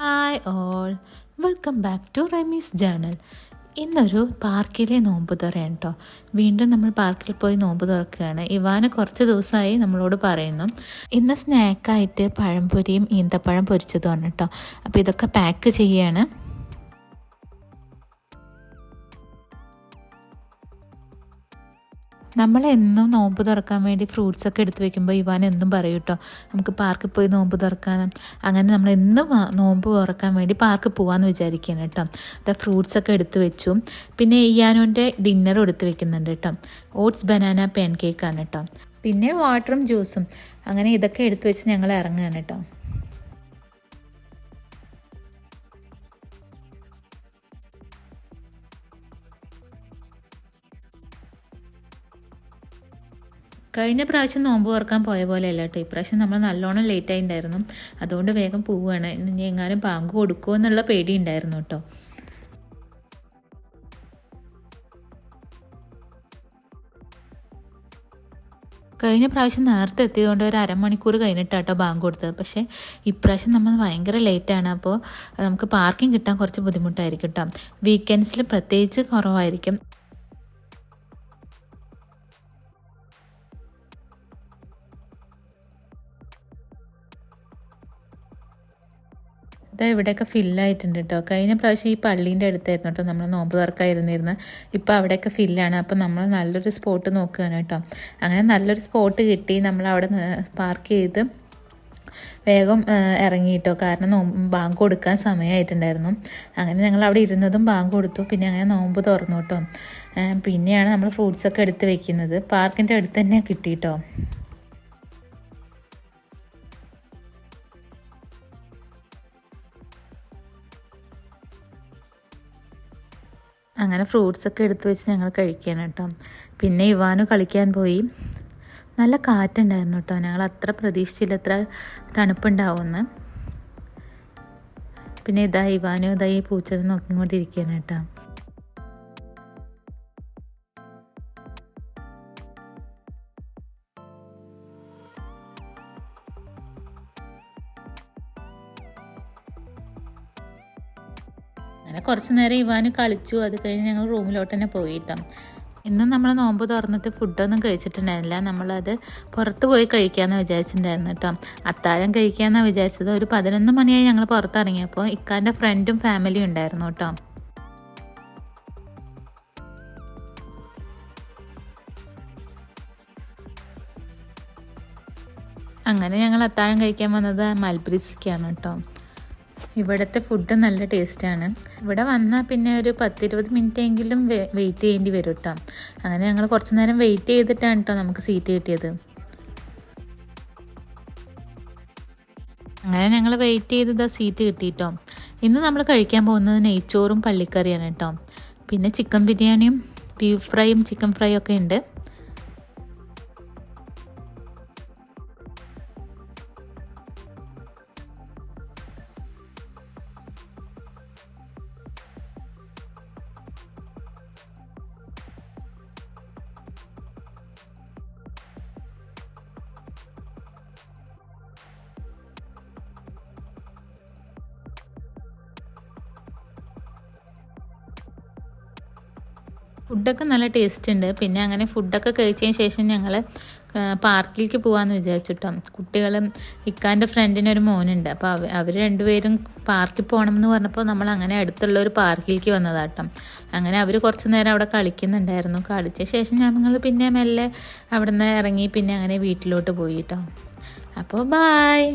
Hi all, welcome back to Ramees journal. ഇന്നൊരു പാർക്കിലെ നോമ്പ് തുറയാണ് കേട്ടോ. വീണ്ടും നമ്മൾ പാർക്കിൽ പോയി നോമ്പ് തുറക്കുകയാണ്. ഇവാന് കുറച്ച് ദിവസമായി നമ്മളോട് പറയുന്നു. ഇന്ന് സ്നാക്കായിട്ട് പഴംപൊരിയും ഈന്തപ്പഴം പൊരിച്ചതുമാണ് കേട്ടോ. അപ്പോൾ ഇതൊക്കെ പാക്ക് ചെയ്യാണ്. നമ്മളെന്നും നോമ്പ് തുറക്കാൻ വേണ്ടി ഫ്രൂട്ട്സൊക്കെ എടുത്ത് വെക്കുമ്പോൾ ഇവാൻ എന്നും പറയും കേട്ടോ, നമുക്ക് പാർക്കിൽ പോയി നോമ്പ് തുറക്കാൻ. അങ്ങനെ നമ്മൾ എന്നും നോമ്പ് തുറക്കാൻ വേണ്ടി പാർക്കിൽ പോകാമെന്ന് വിചാരിക്കുകയാണ് കേട്ടോ. അത് ഫ്രൂട്ട്സൊക്കെ എടുത്ത് വെച്ചു. പിന്നെ ഇയാനുൻ്റെ ഡിന്നറും എടുത്ത് വെക്കുന്നുണ്ട് കേട്ടോ. ഓട്സ് ബനാന പാൻ കേക്കാണ് കേട്ടോ. പിന്നെ വാട്ടറും ജ്യൂസും. അങ്ങനെ ഇതൊക്കെ എടുത്ത് വെച്ച് ഞങ്ങൾ ഇറങ്ങുകയാണ് കേട്ടോ. കഴിഞ്ഞ പ്രാവശ്യം നോമ്പ് തുറക്കാൻ പോയ പോലെ അല്ല കേട്ടോ. ഇപ്രാവശ്യം നമ്മൾ നല്ലോണം ലേറ്റ് ആയിട്ടുണ്ടായിരുന്നു. അതുകൊണ്ട് വേഗം പോവുകയാണ്. ഇനി എങ്ങാനും ബാങ്ക് കൊടുക്കുമോ എന്നുള്ള പേടി ഉണ്ടായിരുന്നു കേട്ടോ. കഴിഞ്ഞ പ്രാവശ്യം നേരത്തെ എത്തിയതുകൊണ്ട് ഒരു അരമണിക്കൂർ കഴിഞ്ഞിട്ടാട്ടോ ബാങ്ക് കൊടുത്തത്. പക്ഷേ ഇപ്രാവശ്യം നമ്മൾ ഭയങ്കര ലേറ്റാണ്. അപ്പോൾ നമുക്ക് പാർക്കിംഗ് കിട്ടാൻ കുറച്ച് ബുദ്ധിമുട്ടായിരിക്കും കേട്ടോ. വീക്കെൻഡ്സിൽ പ്രത്യേകിച്ച് കുറവായിരിക്കും. ഇതാ ഇവിടെയൊക്കെ ഫില്ലായിട്ടുണ്ട് കേട്ടോ. കഴിഞ്ഞ പ്രാവശ്യം ഈ പള്ളീൻ്റെ അടുത്തായിരുന്നു കേട്ടോ നമ്മൾ നോമ്പ് തുറക്കായിരുന്നിരുന്നത്. ഇപ്പോൾ അവിടെയൊക്കെ ഫില്ലാണ്. അപ്പോൾ നമ്മൾ നല്ലൊരു സ്പോട്ട് നോക്കുകയാണ് കേട്ടോ. അങ്ങനെ നല്ലൊരു സ്പോട്ട് കിട്ടി. നമ്മൾ അവിടെ പാർക്ക് ചെയ്ത് വേഗം ഇറങ്ങിയിട്ടോ. കാരണം ബാങ്ക് കൊടുക്കാൻ സമയമായിട്ടുണ്ടായിരുന്നു. അങ്ങനെ ഞങ്ങൾ അവിടെ ഇരുന്നതും ബാങ്ക് കൊടുത്തു. പിന്നെ അങ്ങനെ നോമ്പ് തുറന്നു കേട്ടോ. പിന്നെയാണ് നമ്മൾ ഫ്രൂട്ട്സൊക്കെ എടുത്ത് വെക്കുന്നത്. പാർക്കിൻ്റെ അടുത്ത് തന്നെ കിട്ടിയിട്ടോ. അങ്ങനെ ഫ്രൂട്ട്സൊക്കെ എടുത്ത് വെച്ച് ഞങ്ങൾ കഴിക്കാൻ കേട്ടോ. പിന്നെ ഇവാനു കളിക്കാൻ പോയി. നല്ല കാറ്റുണ്ടായിരുന്നു കേട്ടോ. ഞങ്ങൾ അത്ര പ്രതീക്ഷിച്ചില്ല എത്ര തണുപ്പുണ്ടാവുമെന്ന്. പിന്നെ ഇവാനു ഈ പൂച്ചനെ നോക്കിക്കൊണ്ടിരിക്കുകയാണ് കേട്ടോ. അങ്ങനെ കുറച്ച് നേരം ഇവാന് കളിച്ചു. അത് കഴിഞ്ഞ് ഞങ്ങൾ റൂമിലോട്ട് തന്നെ പോയിട്ടോ. ഇന്നും നമ്മൾ നോമ്പ് തുറന്നിട്ട് ഫുഡൊന്നും കഴിച്ചിട്ടുണ്ടായിരുന്നില്ല. നമ്മളത് പുറത്ത് പോയി കഴിക്കാമെന്ന് വിചാരിച്ചിട്ടുണ്ടായിരുന്നു കേട്ടോ. അത്താഴം കഴിക്കാമെന്നാണ് വിചാരിച്ചത്. ഒരു 11 മണിയായി ഞങ്ങൾ പുറത്തിറങ്ങിയപ്പോൾ ഇക്കാൻ്റെ ഫ്രണ്ടും ഫാമിലിയും ഉണ്ടായിരുന്നു കേട്ടോ. അങ്ങനെ ഞങ്ങൾ അത്താഴം കഴിക്കാൻ വന്നത് മൽബ്രിസ്ക്കാണ് കേട്ടോ. ഇവിടുത്തെ ഫുഡ് നല്ല ടേസ്റ്റാണ്. ഇവിടെ വന്നാൽ പിന്നെ ഒരു 10-20 മിനിറ്റെങ്കിലും വെയിറ്റ് ചെയ്യേണ്ടി വരും കേട്ടോ. അങ്ങനെ ഞങ്ങൾ കുറച്ച് നേരം വെയിറ്റ് ചെയ്തിട്ടാണ് കേട്ടോ നമുക്ക് സീറ്റ് കിട്ടിയത്. അങ്ങനെ ഞങ്ങൾ വെയിറ്റ് ചെയ്ത് സീറ്റ് കിട്ടിയിട്ടോ. ഇന്ന് നമ്മൾ കഴിക്കാൻ പോകുന്നത് നെയ്ച്ചോറും പള്ളിക്കറിയാണ് കേട്ടോ. പിന്നെ ചിക്കൻ ബിരിയാണിയും ബീഫ് ഫ്രൈയും ചിക്കൻ ഫ്രൈയും ഒക്കെ ഉണ്ട്. ഫുഡൊക്കെ നല്ല ടേസ്റ്റ് ഉണ്ട്. പിന്നെ അങ്ങനെ ഫുഡൊക്കെ കഴിച്ചതിന് ശേഷം ഞങ്ങൾ പാർക്കിലേക്ക് പോകാമെന്ന് വിചാരിച്ചിട്ടോ. കുട്ടികളും ഇക്കാൻ്റെ ഫ്രണ്ടിനൊരു മോനുണ്ട്. അപ്പോൾ അവർ രണ്ടുപേരും പാർക്കിൽ പോകണമെന്ന് പറഞ്ഞപ്പോൾ നമ്മൾ അങ്ങനെ അടുത്തുള്ള ഒരു പാർക്കിലേക്ക് വന്നതാട്ടോ. അങ്ങനെ അവർ കുറച്ച് നേരം അവിടെ കളിക്കുന്നുണ്ടായിരുന്നു. കളിച്ച ശേഷം ഞങ്ങൾ പിന്നെ മെല്ലെ അവിടെ നിന്ന് ഇറങ്ങി പിന്നെ അങ്ങനെ വീട്ടിലോട്ട് പോയി കേട്ടോ. അപ്പോൾ ബായ്.